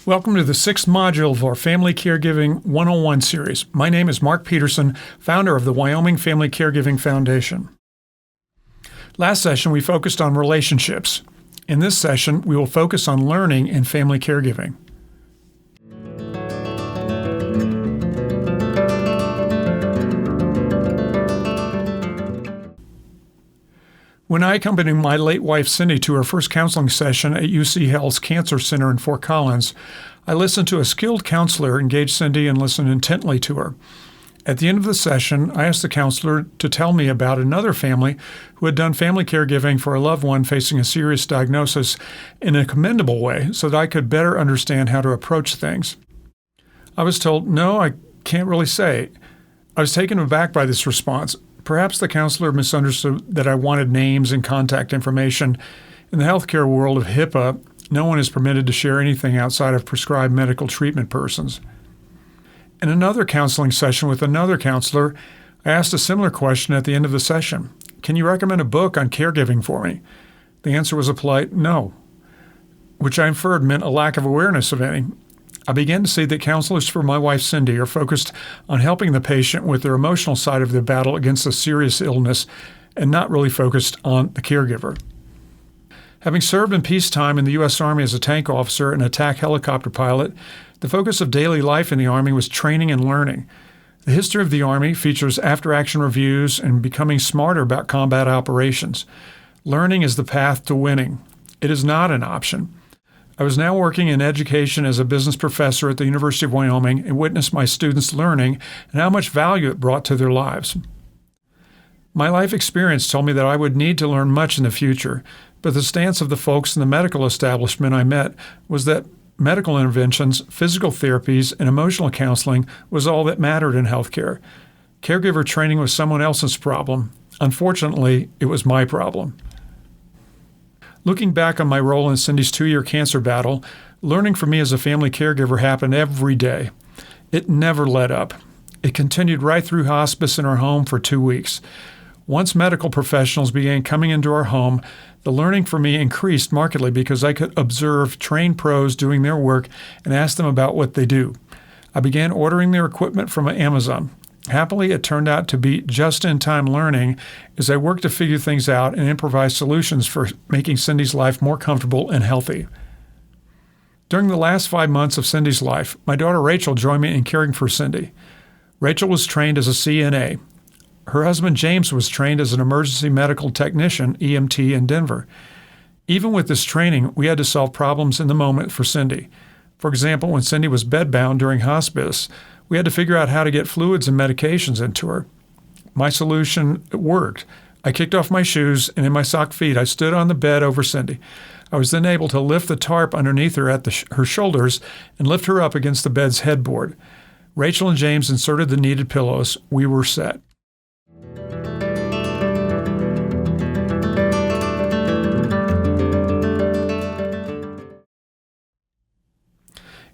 Welcome to the sixth module of our Family Caregiving 101 series. My name is Mark Peterson, founder of the Wyoming Family Caregiving Foundation. Last session, we focused on relationships. In this session, we will focus on learning in family caregiving. When I accompanied my late wife Cindy to her first counseling session at UC Health's Cancer Center in Fort Collins, I listened to a skilled counselor engage Cindy and listen intently to her. At the end of the session, I asked the counselor to tell me about another family who had done family caregiving for a loved one facing a serious diagnosis in a commendable way so that I could better understand how to approach things. I was told, "No, I can't really say." I was taken aback by this response. Perhaps the counselor misunderstood that I wanted names and contact information. In the healthcare world of HIPAA, no one is permitted to share anything outside of prescribed medical treatment persons. In another counseling session with another counselor, I asked a similar question at the end of the session. "Can you recommend a book on caregiving for me?" The answer was a polite no, which I inferred meant a lack of awareness of any. I began to see that counselors for my wife Cindy are focused on helping the patient with their emotional side of the battle against a serious illness and not really focused on the caregiver. Having served in peacetime in the U.S. Army as a tank officer and attack helicopter pilot, the focus of daily life in the Army was training and learning. The history of the Army features after-action reviews and becoming smarter about combat operations. Learning is the path to winning. It is not an option. I was now working in education as a business professor at the University of Wyoming and witnessed my students learning and how much value it brought to their lives. My life experience told me that I would need to learn much in the future, but the stance of the folks in the medical establishment I met was that medical interventions, physical therapies, and emotional counseling was all that mattered in healthcare. Caregiver training was someone else's problem. Unfortunately, it was my problem. Looking back on my role in Cindy's 2-year cancer battle, learning for me as a family caregiver happened every day. It never let up. It continued right through hospice in our home for 2 weeks. Once medical professionals began coming into our home, the learning for me increased markedly because I could observe trained pros doing their work and ask them about what they do. I began ordering their equipment from Amazon. Happily, it turned out to be just-in-time learning as I worked to figure things out and improvise solutions for making Cindy's life more comfortable and healthy. During the last 5 months of Cindy's life, my daughter Rachel joined me in caring for Cindy. Rachel was trained as a CNA. Her husband James was trained as an emergency medical technician, EMT, in Denver. Even with this training, we had to solve problems in the moment for Cindy. For example, when Cindy was bedbound during hospice, we had to figure out how to get fluids and medications into her. My solution worked. I kicked off my shoes, and in my sock feet, I stood on the bed over Cindy. I was then able to lift the tarp underneath her at her shoulders and lift her up against the bed's headboard. Rachel and James inserted the needed pillows. We were set.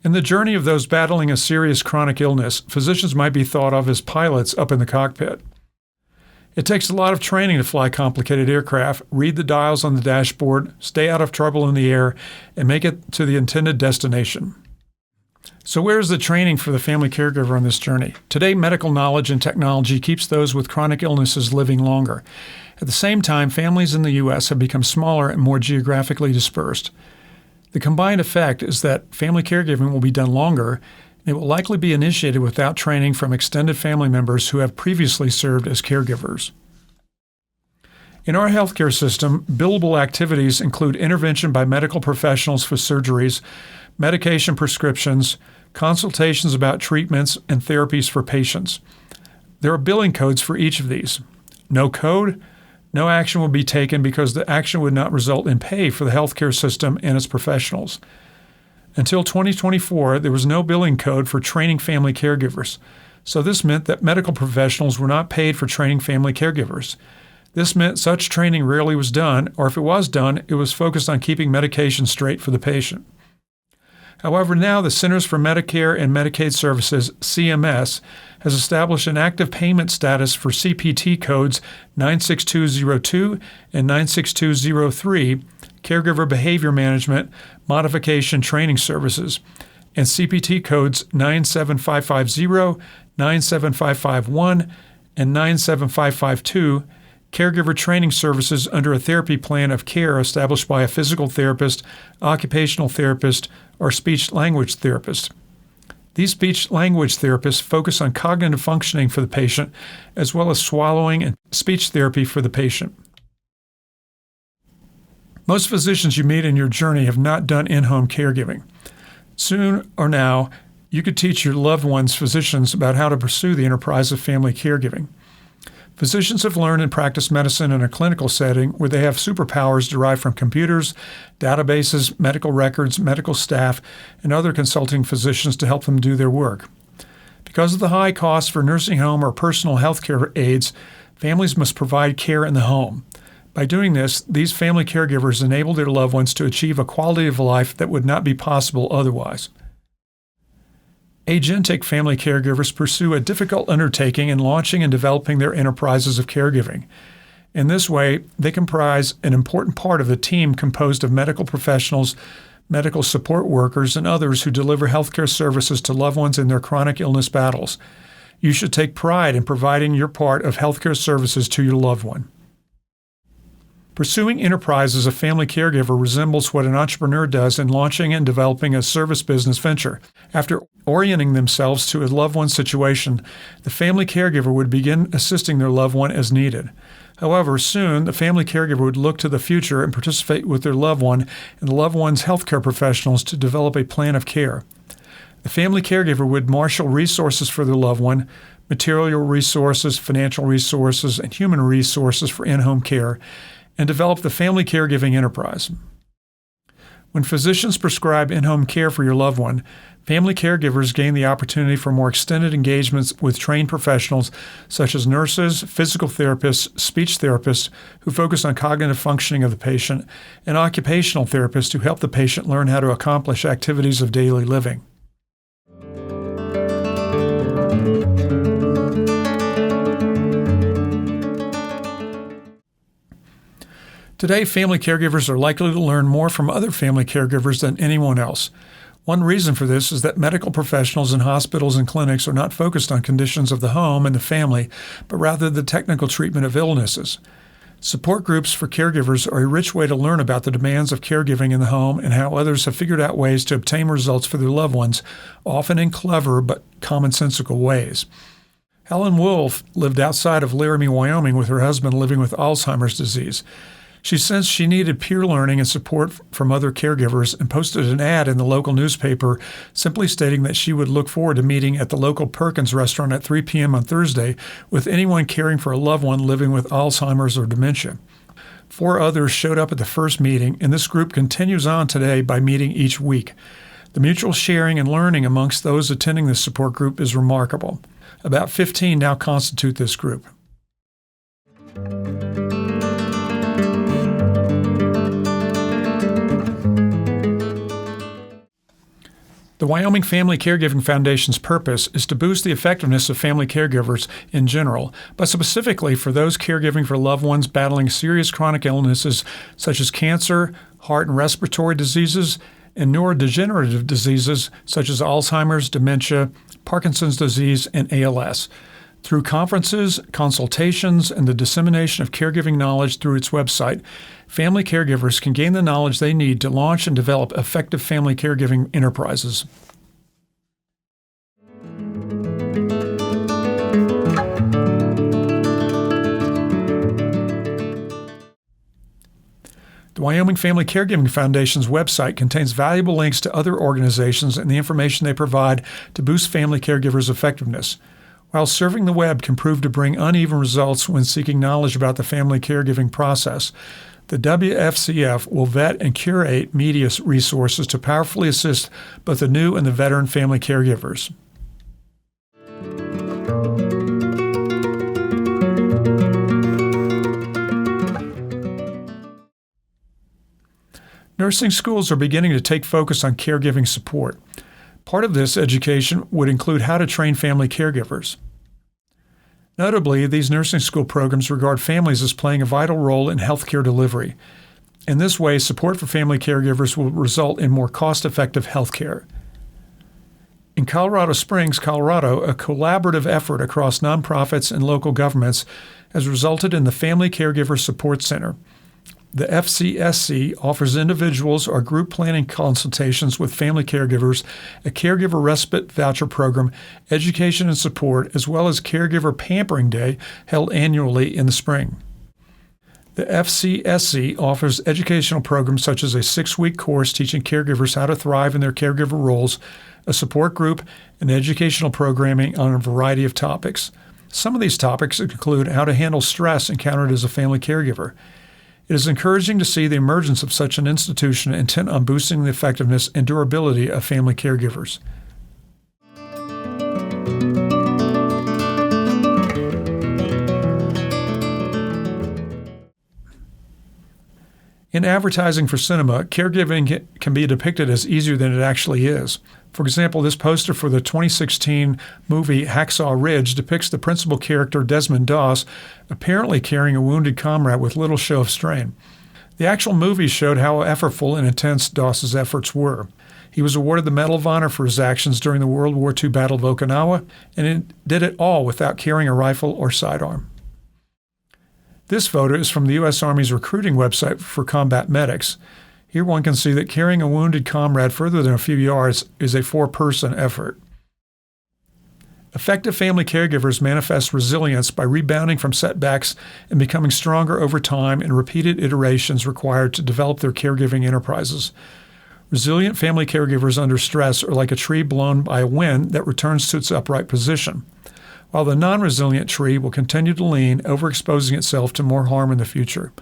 In the journey of those battling a serious chronic illness, physicians might be thought of as pilots up in the cockpit. It takes a lot of training to fly complicated aircraft, read the dials on the dashboard, stay out of trouble in the air, and make it to the intended destination. So where is the training for the family caregiver on this journey? Today, medical knowledge and technology keeps those with chronic illnesses living longer. At the same time, families in the U.S. have become smaller and more geographically dispersed. The combined effect is that family caregiving will be done longer, and it will likely be initiated without training from extended family members who have previously served as caregivers. In our healthcare system, billable activities include intervention by medical professionals for surgeries, medication prescriptions, consultations about treatments, and therapies for patients. There are billing codes for each of these. No code? No action will be taken because the action would not result in pay for the healthcare system and its professionals. Until 2024, there was no billing code for training family caregivers. So this meant that medical professionals were not paid for training family caregivers. This meant such training rarely was done, or if it was done, it was focused on keeping medication straight for the patient. However, now the Centers for Medicare and Medicaid Services, CMS, has established an active payment status for CPT codes 96202 and 96203, Caregiver Behavior Management Modification Training Services. and CPT codes 97550, 97551, and 97552, caregiver training services under a therapy plan of care established by a physical therapist, occupational therapist, or speech-language therapist. These speech-language therapists focus on cognitive functioning for the patient, as well as swallowing and speech therapy for the patient. Most physicians you meet in your journey have not done in-home caregiving. Soon or now, you could teach your loved ones' physicians about how to pursue the enterprise of family caregiving. Physicians have learned and practiced medicine in a clinical setting where they have superpowers derived from computers, databases, medical records, medical staff, and other consulting physicians to help them do their work. Because of the high cost for nursing home or personal health care aides, families must provide care in the home. By doing this, these family caregivers enable their loved ones to achieve a quality of life that would not be possible otherwise. Agentic family caregivers pursue a difficult undertaking in launching and developing their enterprises of caregiving. In this way, they comprise an important part of the team composed of medical professionals, medical support workers, and others who deliver healthcare services to loved ones in their chronic illness battles. You should take pride in providing your part of healthcare services to your loved one. Pursuing enterprise as a family caregiver resembles what an entrepreneur does in launching and developing a service business venture. After orienting themselves to a loved one's situation, the family caregiver would begin assisting their loved one as needed. However, soon the family caregiver would look to the future and participate with their loved one and the loved one's healthcare professionals to develop a plan of care. The family caregiver would marshal resources for their loved one, material resources, financial resources, and human resources for in-home care, and develop the family caregiving enterprise. When physicians prescribe in-home care for your loved one, family caregivers gain the opportunity for more extended engagements with trained professionals such as nurses, physical therapists, speech therapists who focus on cognitive functioning of the patient, and occupational therapists who help the patient learn how to accomplish activities of daily living. Today, family caregivers are likely to learn more from other family caregivers than anyone else. One reason for this is that medical professionals in hospitals and clinics are not focused on conditions of the home and the family, but rather the technical treatment of illnesses. Support groups for caregivers are a rich way to learn about the demands of caregiving in the home and how others have figured out ways to obtain results for their loved ones, often in clever but commonsensical ways. Helen Wolf lived outside of Laramie, Wyoming, with her husband living with Alzheimer's disease. She sensed she needed peer learning and support from other caregivers and posted an ad in the local newspaper simply stating that she would look forward to meeting at the local Perkins restaurant at 3 p.m. on Thursday with anyone caring for a loved one living with Alzheimer's or dementia. 4 others showed up at the first meeting, and this group continues on today by meeting each week. The mutual sharing and learning amongst those attending this support group is remarkable. About 15 now constitute this group. The Wyoming Family Caregiving Foundation's purpose is to boost the effectiveness of family caregivers in general, but specifically for those caregiving for loved ones battling serious chronic illnesses such as cancer, heart and respiratory diseases, and neurodegenerative diseases such as Alzheimer's, dementia, Parkinson's disease, and ALS. Through conferences, consultations, and the dissemination of caregiving knowledge through its website, family caregivers can gain the knowledge they need to launch and develop effective family caregiving enterprises. The Wyoming Family Caregiving Foundation's website contains valuable links to other organizations and the information they provide to boost family caregivers' effectiveness. While surfing the web can prove to bring uneven results when seeking knowledge about the family caregiving process, the WFCF will vet and curate media resources to powerfully assist both the new and the veteran family caregivers. Nursing schools are beginning to take focus on caregiving support. Part of this education would include how to train family caregivers. Notably, these nursing school programs regard families as playing a vital role in healthcare delivery. In this way, support for family caregivers will result in more cost-effective healthcare. In Colorado Springs, Colorado, a collaborative effort across nonprofits and local governments has resulted in the Family Caregiver Support Center. The FCSC offers individuals or group planning consultations with family caregivers, a caregiver respite voucher program, education and support, as well as Caregiver Pampering Day held annually in the spring. The FCSC offers educational programs such as a 6-week course teaching caregivers how to thrive in their caregiver roles, a support group, and educational programming on a variety of topics. Some of these topics include how to handle stress encountered as a family caregiver. It is encouraging to see the emergence of such an institution intent on boosting the effectiveness and durability of family caregivers. In advertising for cinema, caregiving can be depicted as easier than it actually is. For example, this poster for the 2016 movie Hacksaw Ridge depicts the principal character, Desmond Doss, apparently carrying a wounded comrade with little show of strain. The actual movie showed how effortful and intense Doss's efforts were. He was awarded the Medal of Honor for his actions during the World War II Battle of Okinawa, and he did it all without carrying a rifle or sidearm. This photo is from the U.S. Army's recruiting website for combat medics. Here one can see that carrying a wounded comrade further than a few yards is a 4-person effort. Effective family caregivers manifest resilience by rebounding from setbacks and becoming stronger over time in repeated iterations required to develop their caregiving enterprises. Resilient family caregivers under stress are like a tree blown by a wind that returns to its upright position, while the non-resilient tree will continue to lean, overexposing itself to more harm in the future.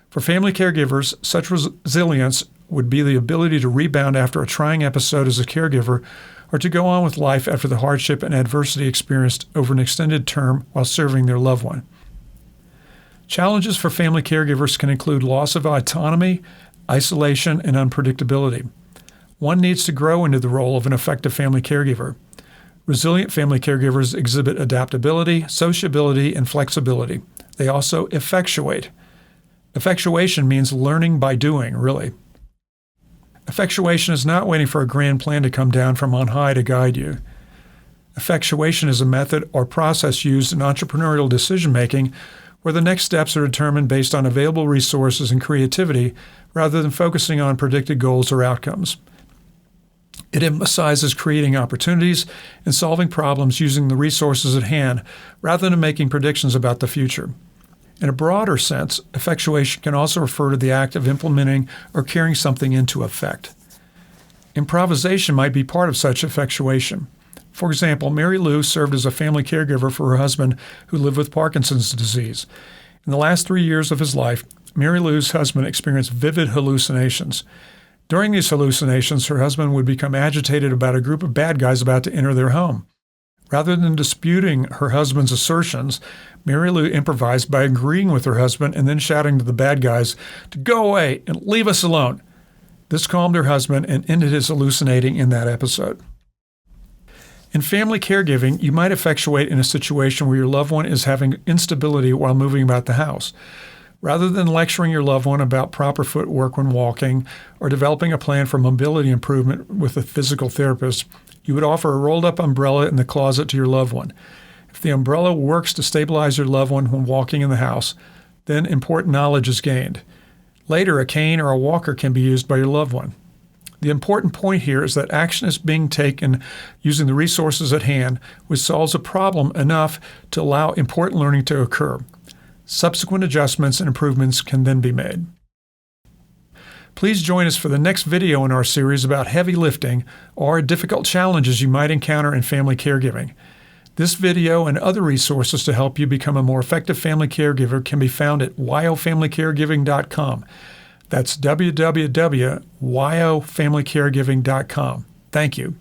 For family caregivers, such resilience would be the ability to rebound after a trying episode as a caregiver or to go on with life after the hardship and adversity experienced over an extended term while serving their loved one. Challenges for family caregivers can include loss of autonomy, isolation, and unpredictability. One needs to grow into the role of an effective family caregiver. Resilient family caregivers exhibit adaptability, sociability, and flexibility. They also effectuate. Effectuation means learning by doing, really. Effectuation is not waiting for a grand plan to come down from on high to guide you. Effectuation is a method or process used in entrepreneurial decision-making where the next steps are determined based on available resources and creativity rather than focusing on predicted goals or outcomes. It emphasizes creating opportunities and solving problems using the resources at hand rather than making predictions about the future. In a broader sense, effectuation can also refer to the act of implementing or carrying something into effect. Improvisation might be part of such effectuation. For example, Mary Lou served as a family caregiver for her husband who lived with Parkinson's disease. In the last 3 years of his life, Mary Lou's husband experienced vivid hallucinations. During these hallucinations, her husband would become agitated about a group of bad guys about to enter their home. Rather than disputing her husband's assertions, Mary Lou improvised by agreeing with her husband and then shouting to the bad guys to go away and leave us alone. This calmed her husband and ended his hallucinating in that episode. In family caregiving, you might effectuate in a situation where your loved one is having instability while moving about the house. Rather than lecturing your loved one about proper footwork when walking or developing a plan for mobility improvement with a physical therapist, you would offer a rolled-up umbrella in the closet to your loved one. If the umbrella works to stabilize your loved one when walking in the house, then important knowledge is gained. Later, a cane or a walker can be used by your loved one. The important point here is that action is being taken using the resources at hand, which solves a problem enough to allow important learning to occur. Subsequent adjustments and improvements can then be made. Please join us for the next video in our series about heavy lifting or difficult challenges you might encounter in family caregiving. This video and other resources to help you become a more effective family caregiver can be found at WFCF.com. That's www.WFCF.com. Thank you.